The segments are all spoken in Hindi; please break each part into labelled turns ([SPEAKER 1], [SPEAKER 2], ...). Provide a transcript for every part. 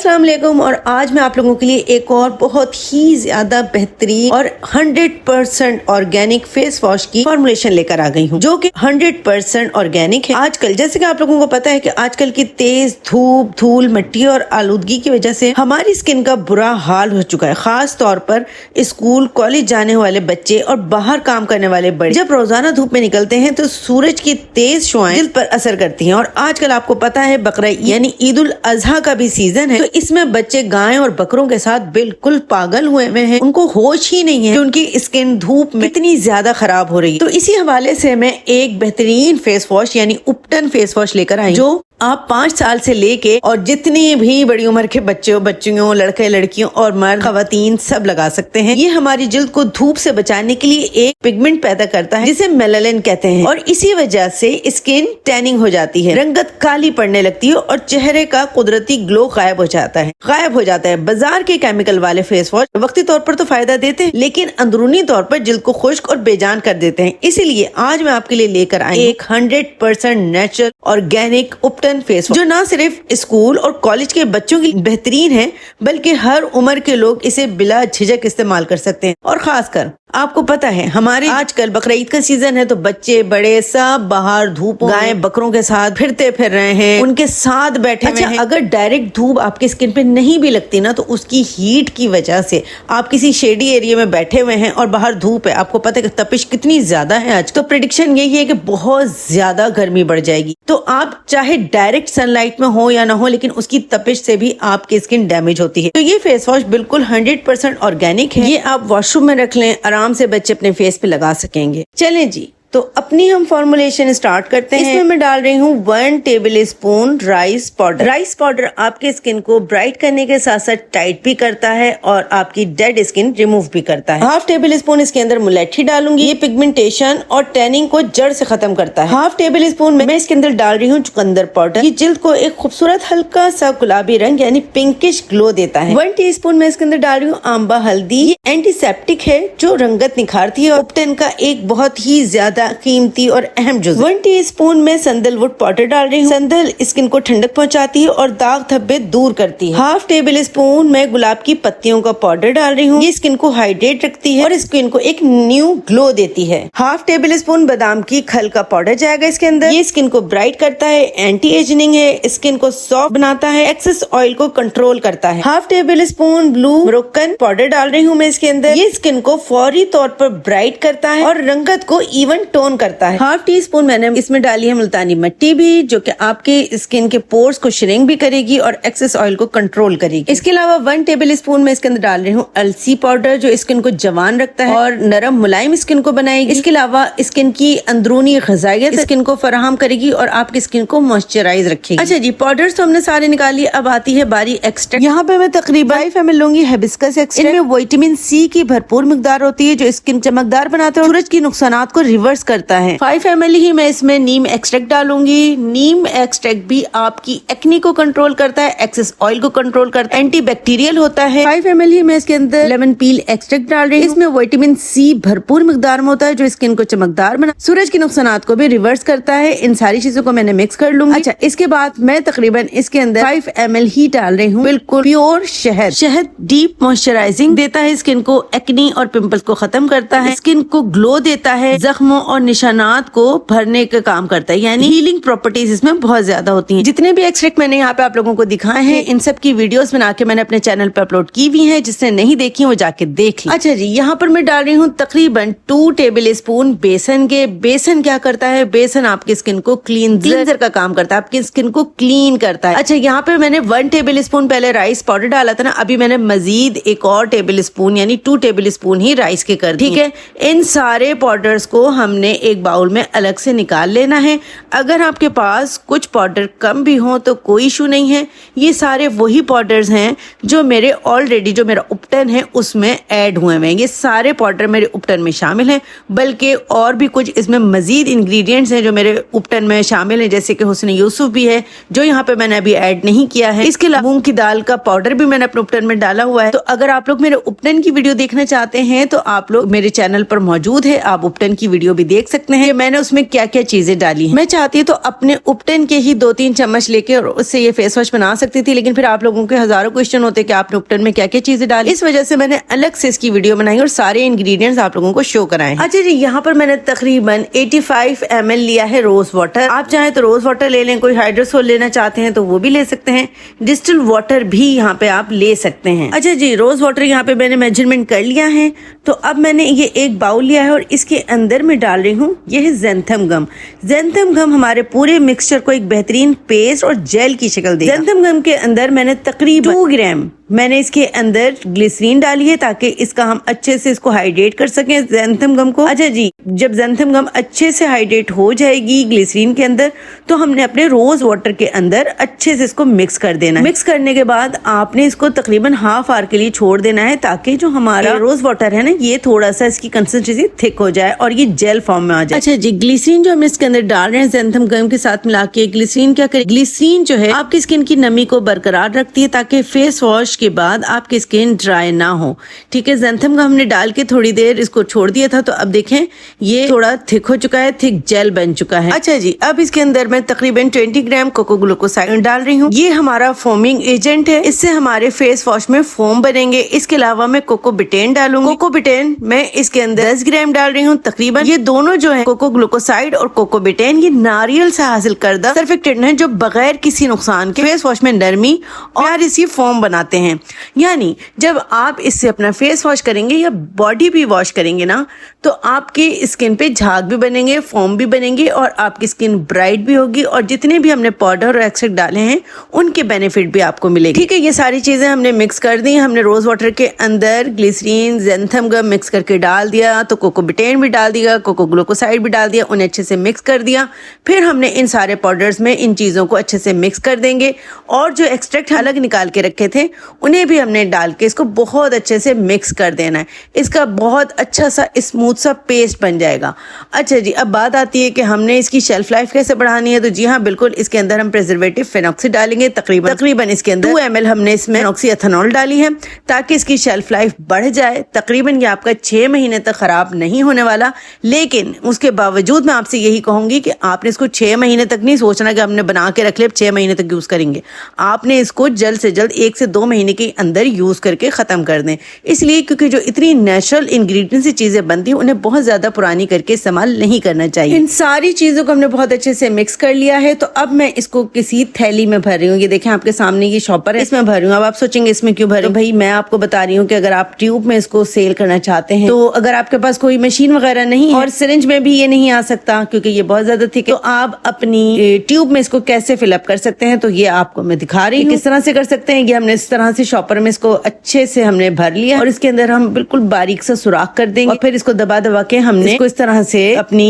[SPEAKER 1] अस्सलाम वालेकुम। और आज मैं आप लोगों के लिए एक और बहुत ही ज्यादा बेहतरीन और 100% ऑर्गेनिक फेस वॉश की फॉर्मुलेशन लेकर आ गई हूँ, जो कि 100% ऑर्गेनिक है। आजकल जैसे कि आप लोगों को पता है कि आजकल की तेज धूप, धूल, मिट्टी और आलूदगी की वजह से हमारी स्किन का बुरा हाल हो चुका है। खास तौर पर स्कूल कॉलेज जाने वाले बच्चे और बाहर काम करने वाले बड़े जब रोजाना धूप में निकलते हैं तो सूरज की तेज शुआएं जिल्द पर असर करती हैं। और आजकल आपको पता है बकरा यानी ईद उल अजहा का भी सीजन है, तो इसमें बच्चे गाय और बकरों के साथ बिल्कुल पागल हुए हैं। उनको होश ही नहीं है कि उनकी स्किन धूप में कितनी ज्यादा खराब हो रही है। तो इसी हवाले से मैं एक बेहतरीन फेस वॉश यानी उपटन फेस वॉश लेकर आई, जो आप 5 साल से लेके और जितनी भी बड़ी उम्र के बच्चों, बच्चियों, लड़के लड़कियों और मर्द खवातीन सब लगा सकते हैं। ये हमारी जिल्द को धूप से बचाने के लिए एक पिगमेंट पैदा करता है जिसे मेलानिन कहते हैं, और इसी वजह से स्किन टैनिंग हो जाती है, रंगत काली पड़ने लगती है और चेहरे का कुदरती ग्लो गायब हो जाता है। बाजार के केमिकल वाले फेस वॉश वक्ती तौर पर तो फायदा देते हैं, लेकिन अंदरूनी तौर पर जिल्द को खुश्क और बेजान कर देते हैं। इसीलिए आज मैं आपके लिए लेकर आई एक 100% नेचुरल ऑर्गेनिक उपटन फेस वॉश, जो ना सिर्फ स्कूल और कॉलेज के बच्चों के लिए बेहतरीन है, बल्कि हर उम्र के लोग इसे बिला झिझक इस्तेमाल कर सकते हैं। और खासकर आपको पता है हमारे आजकल बकरा ईद का सीजन है, तो बच्चे बड़े सब बाहर धूप गाय बकरों के साथ फिरते फिर रहे हैं, उनके साथ बैठे हुए हैं। अगर डायरेक्ट धूप आपकी स्किन पे नहीं भी लगती ना, तो उसकी हीट की वजह से आप किसी शेडी एरिया में बैठे हुए हैं और बाहर धूप है, आपको पता है कि तपिश कितनी ज्यादा है आज, तो प्रेडिक्शन यही है कि बहुत ज्यादा गर्मी बढ़ जाएगी। तो आप चाहे डायरेक्ट सनलाइट में हो या ना हो, लेकिन उसकी तपिश से भी आपकी स्किन डैमेज होती है। तो ये फेस वॉश बिल्कुल 100% ऑर्गेनिक है। ये आप वॉशरूम में रख लें, आराम से बच्चे अपने फेस पे लगा सकेंगे। चलें जी, तो अपनी हम फॉर्मुलेशन स्टार्ट करते हैं। इसमें मैं डाल रही हूँ 1 table spoon rice powder. Rice powder आपके स्किन को ब्राइट करने के साथ साथ टाइट भी करता है और आपकी डेड स्किन रिमूव भी करता है। 1/2 टेबल स्पून इसके अंदर मुलेठी डालूंगी, ये पिगमेंटेशन और टैनिंग को जड़ से खत्म करता है। 1/2 टेबल स्पून मैं इसके अंदर डाल रही हूँ चुकंदर पाउडर, ये जिल्द को एक खूबसूरत हल्का सा गुलाबी रंग यानी पिंकिश ग्लो देता है। 1 टीस्पून मैं इसके अंदर डाल रही हूँ आंबा हल्दी, ये एंटीसेप्टिक है जो रंगत निखारती है। उपटन का एक बहुत ही ज्यादा कीमती और अहम जुज़। 1 टीस्पून में संदलवुड पाउडर डाल रही हूँ। संदल स्किन को ठंडक पहुंचाती है और दाग धब्बे दूर करती है। 1/2 टेबल स्पून में गुलाब की पत्तियों का पाउडर डाल रही हूँ, ये स्किन को हाइड्रेट रखती है और स्किन को एक न्यू ग्लो देती है। 1/2 टेबल स्पून बादाम की खल का पाउडर जाएगा इसके अंदर, ये स्किन को ब्राइट करता है, एंटी एजिंग है, स्किन को सॉफ्ट बनाता है, एक्सेस ऑयल को कंट्रोल करता है। 1/2 table spoon blue Moroccan powder डाल रही हूँ मैं इसके अंदर, ये स्किन को फौरी तौर पर ब्राइट करता है और रंगत को इवन टोन करता है। 1/2 टीस्पून मैंने इसमें डाली है मुल्तानी मिट्टी भी, जो कि आपके स्किन के पोर्स को श्रिंक भी करेगी और एक्सेस ऑयल को कंट्रोल करेगी। इसके अलावा 1 टेबल स्पून में इसके अंदर डाल रही हूँ अलसी पाउडर, जो स्किन को जवान रखता है और नरम मुलायम स्किन को बनाएगी। इसके अलावा स्किन की अंदरूनी ग़िज़ाइयत स्किन को फराहम करेगी और आपकी स्किन को मॉइस्चराइज रखेगी। अच्छा जी, पाउडर्स तो हमने सारे निकाल लिए, अब आती है बारी एक्सट्रैक्ट। यहाँ पे मैं तकरीबन 5 ml लूंगी हिबिस्कस एक्सट्रैक्ट। इनमें विटामिन सी की भरपूर मिकदार होती है, जो स्किन चमकदार बनाता है और सूरज की नुकसानात को रिवर्स करता है। 5 ml ही मैं इसमें नीम एक्सट्रैक्ट डालूंगी। नीम एक्सट्रैक्ट भी आपकी एक्ने को कंट्रोल करता है, एक्सेस ऑयल को कंट्रोल करता है, एंटी बैक्टीरियल होता है। 5 ml ही मैं इसके अंदर लेमन पील एक्सट्रैक्ट डाल रही हूँ। इसमें विटामिन सी भरपूर मिकदार में होता है, जो स्किन को चमकदार बना, सूरज के नुकसानात को भी रिवर्स करता है। इन सारी चीजों को मैंने मिक्स कर लूंगी। अच्छा, इसके बाद मैं तकरीबन इसके अंदर 5 ml ही डाल रही हूँ बिल्कुल प्योर शहद। शहद डीप मॉइस्चराइजिंग देता है, स्किन को एक्ने और पिंपल्स को खत्म करता है, स्किन को ग्लो देता है, जख्मों और निशानात को भरने का काम करता है, यानी हीलिंग प्रॉपर्टीज इसमें बहुत ज्यादा होती हैं। जितने भी एक्सट्रैक्ट मैंने यहाँ पे आप लोगों को दिखाए हैं, इन सब की वीडियोस बना के मैंने अपने चैनल पे अपलोड की हुई हैं, जिसने नहीं देखी वो जाके देख ली। अच्छा जी, यहाँ पर मैं डाल रही हूँ तकरीबन 2 टेबल स्पून बेसन के। बेसन क्या करता है? बेसन आपकी स्किन को क्लींजर का काम करता है, आपकी स्किन को क्लीन करता है। अच्छा, यहाँ पे मैंने 1 टेबल स्पून पहले राइस पाउडर डाला था ना, अभी मैंने मजीद एक और टेबल स्पून यानी 2 टेबल स्पून ही राइस के कर, ठीक है। इन सारे पाउडर्स को हमने एक बाउल में अलग से निकाल लेना है। अगर आपके पास कुछ पाउडर कम भी हो तो कोई इशू नहीं है, ये सारे वही पाउडर्स हैं जो मेरे ऑलरेडी जो मेरा उपटन है उसमें ऐड हुए हैं। ये सारे पाउडर मेरे उपटन में शामिल हैं, बल्कि और भी कुछ इसमें मजीद इंग्रेडिएंट्स हैं जो मेरे उपटन में शामिल हैं, जैसे कि हुस्न यूसुफ भी है जो यहाँ पे मैंने अभी ऐड नहीं किया है। इसके अलावा मूंग की दाल का पाउडर भी मैंने अपने उपटन में डाला हुआ है। तो अगर आप लोग मेरे उपटन की वीडियो देखना चाहते हैं तो आप लोग मेरे चैनल पर मौजूद है, आप उपटन की वीडियो भी भी देख सकते हैं मैंने उसमें क्या क्या चीजें डाली हैं। मैं चाहती तो अपने उपटन के ही 2-3 चम्मच लेके और उससे ये फेस वॉश बना सकती थी, लेकिन फिर आप लोगों के हजारों क्वेश्चन होते कि आपने उपटन में क्या क्या चीजें डाली। इस वजह से मैंने अलग से इसकी वीडियो बनाई और सारे इंग्रेडिएंट्स आप लोगों को शो कराए। अच्छा जी, यहाँ पर मैंने तकरीबन 85 ml लिया है रोज वाटर। आप चाहें तो रोज वाटर ले लें, कोई हाइड्रोसोल लेना चाहते हैं तो वो भी ले सकते हैं, डिस्टिल वाटर भी यहाँ पे आप ले सकते हैं। अच्छा जी, रोज वाटर यहाँ पे मैंने मेजरमेंट कर लिया है। तो अब मैंने ये एक बाउल लिया है और इसके अंदर मैं डाल रही हूँ ये है ज़ैंथम गम। ज़ैंथम गम हमारे पूरे मिक्सचर को एक बेहतरीन पेस्ट और जेल की शक्ल देगा। ज़ैंथम गम के अंदर मैंने तकरीबन 2 ग्राम मैंने इसके अंदर ग्लिसरीन डाली है ताकि इसका हम अच्छे से इसको हाइड्रेट कर सकें ज़ैंथम गम को। अच्छा जी, जब ज़ैंथम गम अच्छे से हाइड्रेट हो जाएगी ग्लिसरीन के अंदर तो हमने अपने रोज वाटर के अंदर अच्छे से इसको मिक्स कर देना है। मिक्स करने के बाद आपने इसको तकरीबन हाफ आवर के लिए छोड़ देना है ताकि जो हमारा रोज वाटर है ना ये थोड़ा सा इसकी कंसिस्टेंसी थिक हो जाए और ये जेल फॉर्म में आ जाए। अच्छा जी, ग्लिसरीन जो हम इसके अंदर डाल रहे हैं ज़ैंथम गम के साथ मिला के, ग्लिसरीन क्या करे, ग्लिसरीन जो है आपकी स्किन की नमी को बरकरार रखती है ताकि फेस वॉश के बाद आपकी स्किन ड्राई ना हो। ठीक है, ज़ैंथम गम हमने डाल के थोड़ी देर इसको छोड़ दिया था तो अब देखें ये थोड़ा थिक हो चुका है, थिक जेल बन चुका है। अच्छा जी, अब इसके अंदर मैं तकरीबन 20 ग्राम कोको ग्लूकोसाइड डाल रही हूँ। ये हमारा फोमिंग एजेंट है, इससे हमारे फेस वॉश में फोम बनेंगे। इसके अलावा मैं कोको बिटेन डालूंगी। कोको बिटेन मैं इसके अंदर 10 ग्राम डाल रही हूँ तकरीबन। ये दोनों जो है कोको ग्लूकोसाइड और कोको बिटेन ये नारियल से हासिल करदा सर्फेक्टेंट है जो बगैर किसी नुकसान के फेस वॉश में नरमी और इसी फोम बनाते हैं। यानी जब आप इससे अपना फेस वॉश करेंगे या बॉडी भी वॉश करेंगे ना तो आपकी स्किन पे झाग भी बनेंगे, फोम भी बनेंगे और आपकी स्किन ब्राइट भी होगी और जितने भी हमने पाउडर और एक्सट्रैक्ट डाले हैं उनके बेनिफिट भी आपको मिलेगी। ठीक है, ये सारी चीजें हमने मिक्स कर दी। हमने रोज वाटर के अंदर ग्लिसरीन ज़ैंथम गम मिक्स करके डाल दिया, तो कोको बिटेन भी डाल दिया, कोको ग्लूकोसाइड भी डाल दिया, उन्हें अच्छे से मिक्स कर दिया। फिर हमने इन सारे पाउडर्स में इन चीजों को अच्छे से मिक्स कर देंगे और जो एक्सट्रैक्ट अलग निकाल के रखे थे उन्हें भी हमने डाल के इसको बहुत अच्छे से मिक्स कर देना है। इसका बहुत अच्छा सा स्मूथ सा पेस्ट बन जाएगा। अच्छा जी, अब बात आती है कि हमने इसकी शेल्फ लाइफ कैसे बढ़ानी है। तो जी हाँ बिल्कुल, इसके अंदर हम प्रिजर्वेटिव फेनॉक्सी डालेंगे। तकरीबन इसके अंदर 2 ml हमने इसमें फेनॉक्सी एथेनॉल डाली है ताकि इसकी शेल्फ लाइफ बढ़ जाए। तकरीबन ये आपका 6 महीने तक खराब नहीं होने वाला, लेकिन उसके बावजूद मैं आपसे यही कहूंगी कि आपने इसको 6 महीने तक नहीं सोचना कि हमने बना के रख लिया 6 महीने तक यूज करेंगे। आपने इसको जल्द से जल्द 1 से 2 महीने के अंदर यूज करके खत्म कर दें। इसलिए क्योंकि जो इतनी नेचुरल इंग्रेडिएंट्स से चीजें बनती हैं उन्हें बहुत ज्यादा पुरानी करके इस्तेमाल नहीं करना चाहिए। इन सारी चीजों को हमने बहुत अच्छे से मिक्स कर लिया है। तो अब मैं इसको किसी थैली में भर रही हूँ। ये देखें आपके सामने ये शॉपर है, इसमें भर रही हूँ। अब आप सोचेंगे इसमें क्यों भर रही हूँ? भाई मैं आपको बता रही हूँ कि अगर आप ट्यूब में इसको सेल करना चाहते हैं तो अगर आपके पास कोई मशीन वगैरह नहीं है और सिरिंज में भी ये नहीं आ सकता क्योंकि ये बहुत ज्यादा थिक है, तो आप अपनी ट्यूब में इसको कैसे फिलअप कर सकते हैं तो ये आपको मैं दिखा रही हूँ किस तरह से कर सकते हैं। ये हमने इस तरह से शॉपर में इसको अच्छे से हमने भर लिया और इसके अंदर हम बिल्कुल बारीक सा सुराख कर देंगे और फिर इसको दबा दबा के हमने इसको इस तरह से अपनी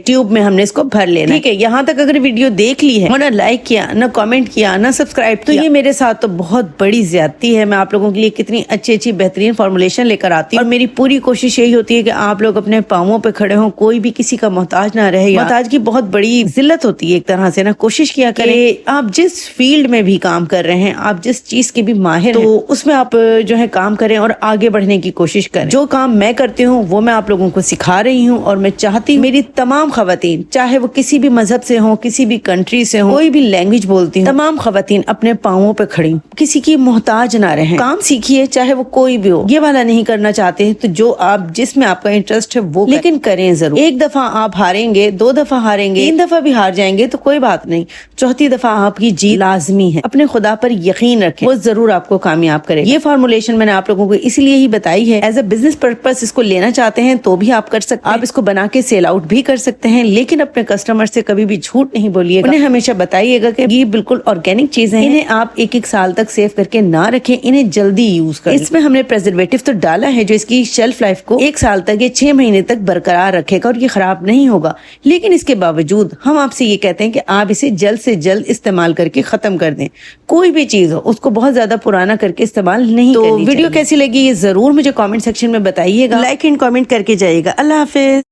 [SPEAKER 1] ट्यूब में हमने इसको भर लेना। ठीक है, यहाँ तक अगर वीडियो देख ली है, ना लाइक किया, ना कमेंट किया, ना सब्सक्राइब, तो ये मेरे साथ तो बहुत बड़ी ज्यादती है। मैं आप लोगों के लिए कितनी अच्छी अच्छी बेहतरीन फॉर्मुलेशन लेकर आती हूँ और मेरी पूरी कोशिश यही होती है कि आप लोग अपने पांवों पे खड़े हों, कोई भी किसी का मोहताज ना रहे। मोहताज की बहुत बड़ी जिल्लत होती है एक तरह से ना। कोशिश किया करें आप जिस फील्ड में भी काम कर रहे हैं, आप जिस चीज के भी माहिर तो उसमें आप जो है काम करें और आगे बढ़ने की कोशिश करें। जो काम मैं करती हूँ वो मैं आप लोगों को सिखा रही हूँ और मैं चाहती हूँ मेरी तमाम खवातीन, चाहे वो किसी भी मजहब से हो, किसी भी कंट्री से हो, कोई भी लैंग्वेज बोलती हूँ, तमाम खवातीन अपने पांवों पे खड़ी, किसी की मोहताज ना रहें। काम सीखिए चाहे वो कोई भी हो। ये वाला नहीं करना चाहते तो जो आप जिसमें आपका इंटरेस्ट है वो लेकिन करें जरूर। एक दफा आप हारेंगे, 2 दफा हारेंगे, 3 दफा भी हार जाएंगे तो कोई बात नहीं, 4थी दफा आपकी जीत लाजमी है। अपने खुदा पर यकीन रखें, वो जरूर आपको कामयाब करे। ये फॉर्मुलेशन मैंने आप लोगों को इसलिए ही बताई है, एज अ बिजनेस पर्पस इसको लेना चाहते हैं तो भी आप कर सकते हैं। आप इसको बना के सेल आउट भी कर सकते हैं, लेकिन अपने कस्टमर से कभी भी झूठ नहीं बोलिएगा। उन्हें हमेशा बताइएगा कि ये बिल्कुल ऑर्गेनिक चीजें हैं, इन्हें आप 1-1 साल तक सेव करके ना रखें, इन्हें जल्दी यूज करें। इसमें हमने प्रिजर्वेटिव तो डाला है जो इसकी शेल्फ लाइफ को 1 साल तक या 6 महीने तक बरकरार रखेगा और ये खराब नहीं होगा। लेकिन इसके बावजूद हम आपसे ये कहते हैं कि आप इसे जल्द से जल्द इस्तेमाल करके खत्म कर दें। कोई भी चीज हो उसको बहुत ज्यादा पुराना करके इस्तेमाल नहीं करनी चाहिए। वीडियो कैसी लगी ये जरूर मुझे कमेंट सेक्शन में बताइएगा, लाइक एंड कमेंट करके जाइएगा। अल्लाह हाफिज।